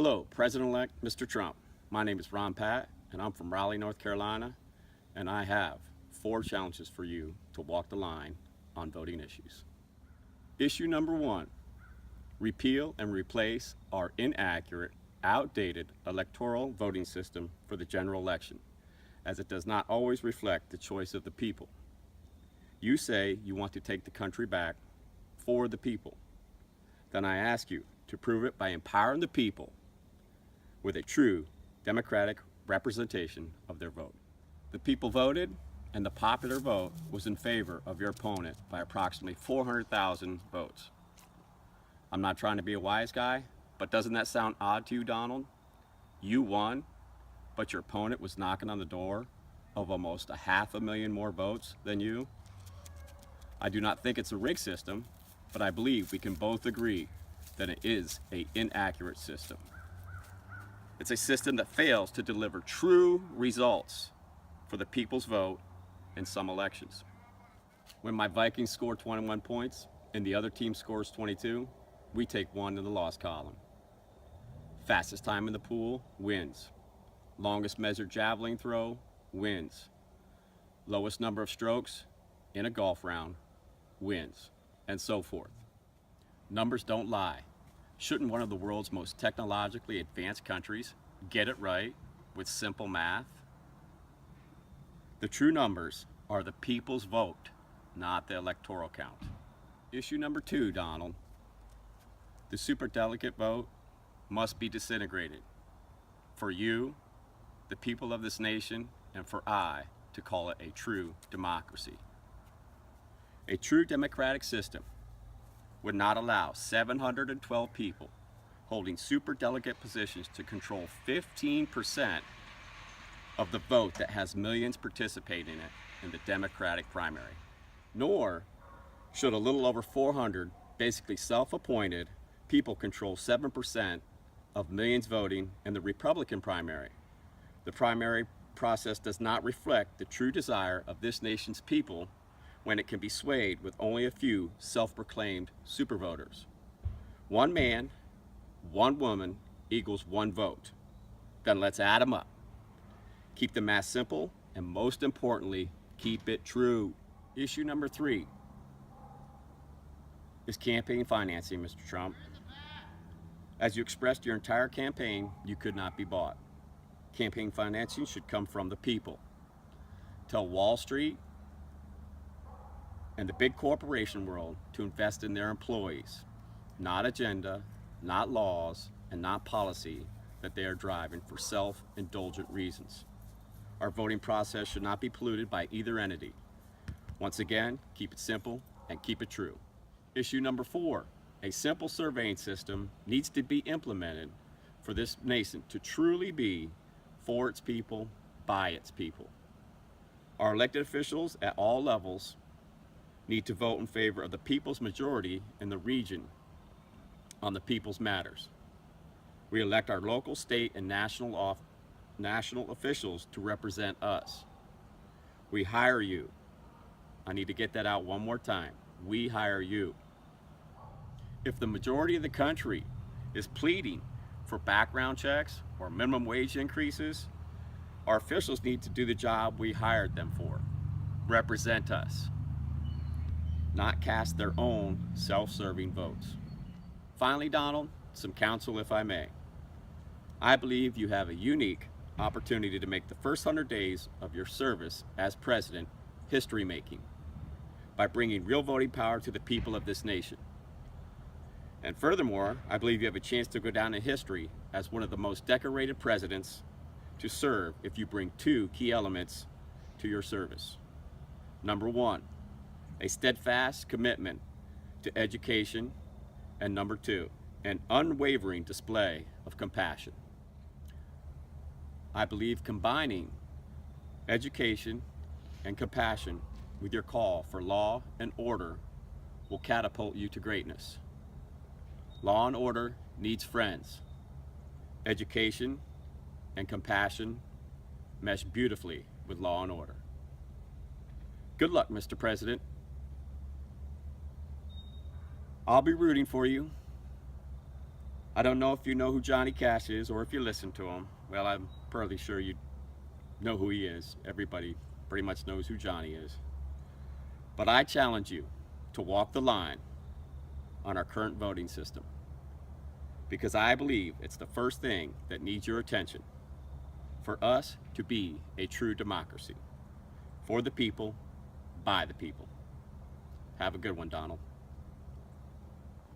Hello, President-elect Mr. Trump. My name is Ron Pat, and I'm from Raleigh, North Carolina, and I have 4 challenges for you to walk the line on voting issues. Issue number 1, repeal and replace our inaccurate, outdated electoral voting system for the general election, as it does not always reflect the choice of the people. You say you want to take the country back for the people. Then I ask you to prove it by empowering the people with a true democratic representation of their vote. The people voted, and the popular vote was in favor of your opponent by approximately 400,000 votes. I'm not trying to be a wise guy, but doesn't that sound odd to you, Donald? You won, but your opponent was knocking on the door of almost 500,000 more votes than you. I do not think it's a rigged system, but I believe we can both agree that it is an inaccurate system. It's a system that fails to deliver true results for the people's vote in some elections. When my Vikings score 21 points and the other team scores 22, we take 1 in the loss column. Fastest time in the pool wins. Longest measured javelin throw wins. Lowest number of strokes in a golf round wins, and so forth. Numbers don't lie. Shouldn't one of the world's most technologically advanced countries get it right with simple math? The true numbers are the people's vote, not the electoral count. Issue number 2, Donald. The superdelegate vote must be disintegrated for you, the people of this nation, and for I to call it a true democracy. A true democratic system would not allow 712 people holding superdelegate positions to control 15% of the vote that has millions participating in it in the Democratic primary. Nor should a little over 400 basically self-appointed people control 7% of millions voting in the Republican primary. The primary process does not reflect the true desire of this nation's people when it can be swayed with only a few self-proclaimed supervoters. 1 man, 1 woman equals 1 vote. Then let's add them up. Keep the math simple, and most importantly, keep it true. Issue number 3 is campaign financing, Mr. Trump. As you expressed your entire campaign, you could not be bought. Campaign financing should come from the people. Tell Wall Street and the big corporation world to invest in their employees, not agenda, not laws, and not policy that they are driving for self-indulgent reasons. Our voting process should not be polluted by either entity. Once again, keep it simple and keep it true. Issue number 4, a simple surveying system needs to be implemented for this nation to truly be for its people, by its people. Our elected officials at all levels need to vote in favor of the people's majority in the region on the people's matters. We elect our local, state, and national officials to represent us. We hire you. I need to get that out one more time. We hire you. If the majority of the country is pleading for background checks or minimum wage increases, our officials need to do the job we hired them for. Represent us, not cast their own self-serving votes. Finally, Donald, some counsel if I may. I believe you have a unique opportunity to make the first 100 days of your service as president history-making by bringing real voting power to the people of this nation. And furthermore, I believe you have a chance to go down in history as one of the most decorated presidents to serve if you bring 2 key elements to your service. Number 1, a steadfast commitment to education, and number 2, an unwavering display of compassion. I believe combining education and compassion with your call for law and order will catapult you to greatness. Law and order needs friends. Education and compassion mesh beautifully with law and order. Good luck, Mr. President. I'll be rooting for you. I don't know if you know who Johnny Cash is or if you listen to him. Well, I'm fairly sure you know who he is. Everybody pretty much knows who Johnny is. But I challenge you to walk the line on our current voting system because I believe it's the first thing that needs your attention for us to be a true democracy. For the people, by the people. Have a good one, Donald.